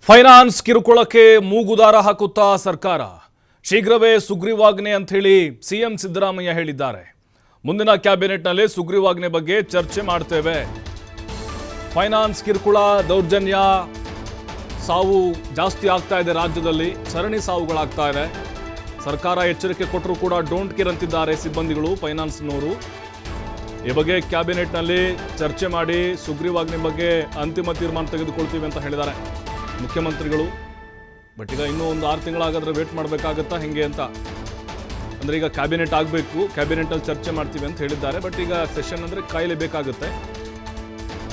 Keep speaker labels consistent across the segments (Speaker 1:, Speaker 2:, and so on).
Speaker 1: Finance ಕಿರುಕುಳಕ್ಕೆ ಮೂಗುದಾರ ಹಾಕುತ್ತಾ ಸರ್ಕಾರ ಶೀಘ್ರವೇ ಸುಗ್ರೀವಾಜ್ಞೆ ಅಂತ ಹೇಳಿ ಸಿಎಂ ಸಿದ್ದರಾಮಯ್ಯ ಹೇಳಿದ್ದಾರೆ. ಮುಂದಿನ ಕ್ಯಾಬಿನೆಟ್ನಲ್ಲಿ ಸುಗ್ರೀವಾಜ್ಞೆ ಬಗ್ಗೆ ಚರ್ಚೆ ಮಾಡ್ತೇವೆ. ಫೈನಾನ್ಸ್ ಕಿರುಕುಳ ದೌರ್ಜನ್ಯ ಸಾವು ಜಾಸ್ತಿ ಆಗ್ತಾ ಇದೆ, ರಾಜ್ಯದಲ್ಲಿ ಸರಣಿ ಸಾವುಗಳಾಗ್ತಾ ಇದೆ. ಸರ್ಕಾರ ಎಚ್ಚರಿಕೆ ಕೊಟ್ಟರೂ ಕೂಡ ಡೋಂಟ್ ಕೇರ್ ಅಂತಿದ್ದಾರೆ ಸಿಬ್ಬಂದಿಗಳು, ಫೈನಾನ್ಸ್ನವರು. ಈ ಬಗ್ಗೆ ಕ್ಯಾಬಿನೆಟ್ನಲ್ಲಿ ಚರ್ಚೆ ಮಾಡಿ ಸುಗ್ರೀವಾಜ್ಞೆ ಬಗ್ಗೆ ಅಂತಿಮ ತೀರ್ಮಾನ ತೆಗೆದುಕೊಳ್ತೀವಿ ಅಂತ ಹೇಳಿದ್ದಾರೆ ಮುಖ್ಯಮಂತ್ರಿಗಳು. ಬಟ್ ಈಗ ಇನ್ನೂ ಒಂದು 6 ತಿಂಗಳಾಗಾದ್ರೆ ವೇಟ್ ಮಾಡಬೇಕಾಗತ್ತಾ ಹೆಂಗೆ ಅಂತ. ಅಂದರೆ ಈಗ ಕ್ಯಾಬಿನೆಟ್ ಆಗಬೇಕು, ಕ್ಯಾಬಿನೆಟಲ್ಲಿ ಚರ್ಚೆ ಮಾಡ್ತೀವಿ ಅಂತ ಹೇಳಿದ್ದಾರೆ. ಬಟ್ ಈಗ ಸೆಷನ್ ಅಂದರೆ ಕಾಯಲೇಬೇಕಾಗುತ್ತೆ.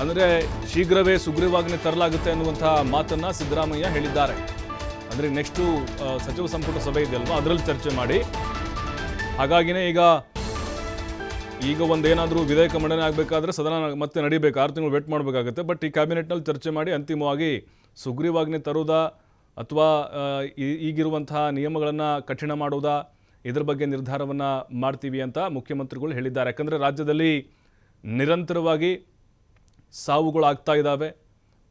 Speaker 1: ಅಂದರೆ ಶೀಘ್ರವೇ ಸುಗ್ರೀವಾಜ್ಞೆ ತರಲಾಗುತ್ತೆ ಅನ್ನುವಂಥ ಮಾತನ್ನು ಸಿದ್ದರಾಮಯ್ಯ ಹೇಳಿದ್ದಾರೆ. ಅಂದರೆ ನೆಕ್ಸ್ಟು ಸಚಿವ ಸಂಪುಟ ಸಭೆ ಇದೆಯಲ್ವ, ಅದರಲ್ಲಿ ಚರ್ಚೆ ಮಾಡಿ. ಹಾಗಾಗಿನೇ ಈಗ ಒಂದೇನಾದರೂ ವಿಧೇಯಕ ಮಂಡನೆ ಆಗಬೇಕಾದ್ರೆ ಸದನ ಮತ್ತೆ ನಡೀಬೇಕು, 6 ತಿಂಗಳು ವೇಟ್ ಮಾಡಬೇಕಾಗುತ್ತೆ. ಬಟ್ ಈ ಕ್ಯಾಬಿನೆಟ್ನಲ್ಲಿ ಚರ್ಚೆ ಮಾಡಿ ಅಂತಿಮವಾಗಿ ಸುಗ್ರೀವಾಜ್ಞೆ ತರುವುದಾ ಅಥವಾ ಈಗಿರುವಂತಹ ನಿಯಮಗಳನ್ನು ಕಠಿಣ ಮಾಡುವುದಾ, ಇದರ ಬಗ್ಗೆ ನಿರ್ಧಾರವನ್ನು ಮಾಡ್ತೀವಿ ಅಂತ ಮುಖ್ಯಮಂತ್ರಿಗಳು ಹೇಳಿದ್ದಾರೆ. ಯಾಕಂದರೆ ರಾಜ್ಯದಲ್ಲಿ ನಿರಂತರವಾಗಿ ಸಾವುಗಳಾಗ್ತಾ ಇದ್ದಾವೆ.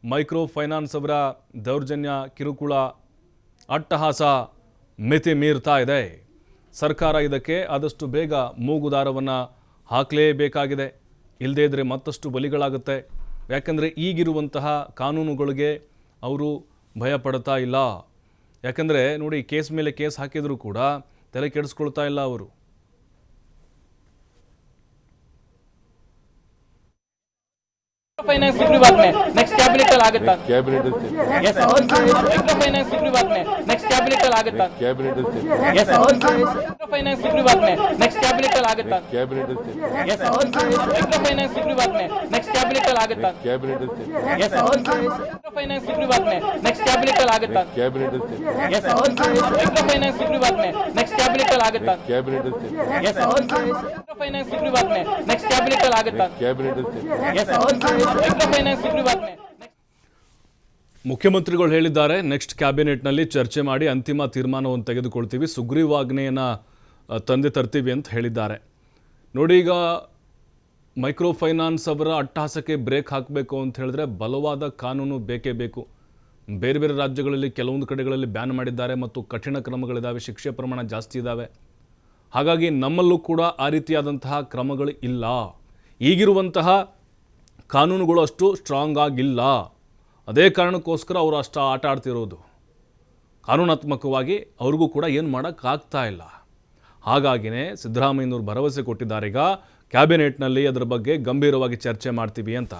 Speaker 1: ಮೈಕ್ರೋ ಫೈನಾನ್ಸ್ ಅವರ ದೌರ್ಜನ್ಯ, ಕಿರುಕುಳ, ಅಟ್ಟಹಾಸ ಮಿತಿ ಮೀರ್ತಾ ಇದೆ. ಸರ್ಕಾರ ಇದಕ್ಕೆ ಆದಷ್ಟು ಬೇಗ ಮೂಗುದಾರವನ್ನು ಹಾಕಲೇಬೇಕಾಗಿದೆ. ಇಲ್ಲದೇ ಇದ್ದರೆ ಮತ್ತಷ್ಟು ಬಲಿಗಳಾಗುತ್ತೆ. ಯಾಕಂದರೆ ಈಗಿರುವಂತಹ ಕಾನೂನುಗಳಿಗೆ ಅವರು ಭಯ ಪಡ್ತಾ ಇಲ್ಲ. ಯಾಕಂದರೆ ನೋಡಿ, ಕೇಸ್ ಮೇಲೆ ಕೇಸ್ ಹಾಕಿದರೂ ಕೂಡ ತಲೆ ಕೆಡಿಸ್ಕೊಳ್ತಾ ಇಲ್ಲ ಅವರು.
Speaker 2: ಫೈನಾನ್ಸ್ ಸುಗ್ರೀವಾಜ್ಞೆ ನೆಕ್ಸ್ಟ್ ಕ್ಯಾಬಿನೆಟ್ ಅಲ್ಲಿ ಆಗುತ್ತಾ?
Speaker 3: ಕ್ಯಾಬಿನೆಟ್
Speaker 2: ಎಸ್ ಮೈಕ್ರೋ ಫೈನಾನ್ಸ್ ಸುಗ್ರೀವಾಜ್ಞೆ ನೆಕ್ಸ್ಟ್ ಕ್ಯಾಬಿನೆಟ್ ಅಲ್ಲಿ ಆಗುತ್ತಾ?
Speaker 3: ಕ್ಯಾಬಿನೆಟ್
Speaker 2: ಎಸ್ ಮೈಕ್ರೋ ಫೈನಾನ್ಸ್ ಸುಗ್ರೀವಾಜ್ಞೆ ನೆಕ್ಸ್ಟ್ ಕ್ಯಾಬಿನೆಟ್ ಅಲ್ಲಿ ಆಗುತ್ತಾ?
Speaker 3: ಕ್ಯಾಬಿನೆಟ್
Speaker 2: ಎಸ್ ಮೈಕ್ರೋ ಫೈನಾನ್ಸ್ ಸುಗ್ರೀವಾಜ್ಞೆ ನೆಕ್ಸ್ಟ್ ಕ್ಯಾಬಿನೆಟ್ ಅಲ್ಲಿ ಆಗುತ್ತಾ?
Speaker 3: ಕ್ಯಾಬಿನೆಟ್
Speaker 2: ಎಸ್ ಮೈಕ್ರೋ ಫೈನಾನ್ಸ್ ಸುಗ್ರೀವಾಜ್ಞೆ ನೆಕ್ಸ್ಟ್ ಕ್ಯಾಬಿನೆಟ್ ಅಲ್ಲಿ ಆಗುತ್ತಾ?
Speaker 3: ಕ್ಯಾಬಿನೆಟ್
Speaker 2: ಎಸ್ ಮೈಕ್ರೋ ಫೈನಾನ್ಸ್ ಸುಗ್ರೀವಾಜ್ಞೆ ನೆಕ್ಸ್ಟ್ ಕ್ಯಾಬಿನೆಟ್ ಅಲ್ಲಿ ಆಗುತ್ತಾ?
Speaker 3: ಕ್ಯಾಬಿನೆಟ್
Speaker 2: ಎಸ್ ಮೈಕ್ರೋ ಫೈನಾನ್ಸ್ ಸುಗ್ರೀವಾಜ್ಞೆ ನೆಕ್ಸ್ಟ್ ಕ್ಯಾಬಿನೆಟ್ ಅಲ್ಲಿ ಆಗುತ್ತಾ?
Speaker 3: ಕ್ಯಾಬಿನೆಟ್
Speaker 2: ಎಸ್ ಮೈಕ್ರೋ ಫೈನಾನ್ಸ್ ಸುಗ್ರೀವಾಜ್ಞೆ.
Speaker 1: ಮುಖ್ಯಮಂತ್ರಿಗಳು ಹೇಳಿದ್ದಾರೆ, ನೆಕ್ಸ್ಟ್ ಕ್ಯಾಬಿನೆಟ್ನಲ್ಲಿ ಚರ್ಚೆ ಮಾಡಿ ಅಂತಿಮ ತೀರ್ಮಾನವನ್ನು ತೆಗೆದುಕೊಳ್ತೀವಿ, ಸುಗ್ರೀವಾಜ್ಞೆಯನ್ನು ತಂದೆ ತರ್ತೀವಿ ಅಂತ ಹೇಳಿದ್ದಾರೆ. ನೋಡಿ, ಈಗ ಮೈಕ್ರೋ ಫೈನಾನ್ಸ್ ಅವರ ಅಟ್ಟಹಾಸಕ್ಕೆ ಬ್ರೇಕ್ ಹಾಕಬೇಕು ಅಂತ ಹೇಳಿದ್ರೆ ಬಲವಾದ ಕಾನೂನು ಬೇಕೇ ಬೇಕು. ಬೇರೆ ಬೇರೆ ರಾಜ್ಯಗಳಲ್ಲಿ ಕೆಲವೊಂದು ಕಡೆಗಳಲ್ಲಿ ಬ್ಯಾನ್ ಮಾಡಿದ್ದಾರೆ ಮತ್ತು ಕಠಿಣ ಕ್ರಮಗಳಿದ್ದಾವೆ, ಶಿಕ್ಷೆ ಪ್ರಮಾಣ ಜಾಸ್ತಿ ಇದ್ದಾವೆ. ಹಾಗಾಗಿ ನಮ್ಮಲ್ಲೂ ಕೂಡ ಆ ರೀತಿಯಾದಂತಹ ಕ್ರಮಗಳು ಇಲ್ಲ. ಈಗಿರುವಂತಹ ಕಾನೂನುಗಳು ಅಷ್ಟು ಸ್ಟ್ರಾಂಗ್ ಆಗಿಲ್ಲ. ಅದೇ ಕಾರಣಕ್ಕೋಸ್ಕರ ಅವರು ಅಷ್ಟು ಆಟ ಆಡ್ತಿರೋದು. ಕಾನೂನಾತ್ಮಕವಾಗಿ ಅವ್ರಿಗೂ ಕೂಡ ಏನು ಮಾಡೋಕ್ಕಾಗ್ತಾ ಇಲ್ಲ. ಹಾಗಾಗಿನೇ ಸಿದ್ದರಾಮಯ್ಯನವರು ಭರವಸೆ ಕೊಟ್ಟಿದ್ದಾರೆ, ಈಗ ಕ್ಯಾಬಿನೆಟ್ನಲ್ಲಿ ಅದರ ಬಗ್ಗೆ ಗಂಭೀರವಾಗಿ ಚರ್ಚೆ ಮಾಡ್ತೀವಿ ಅಂತ.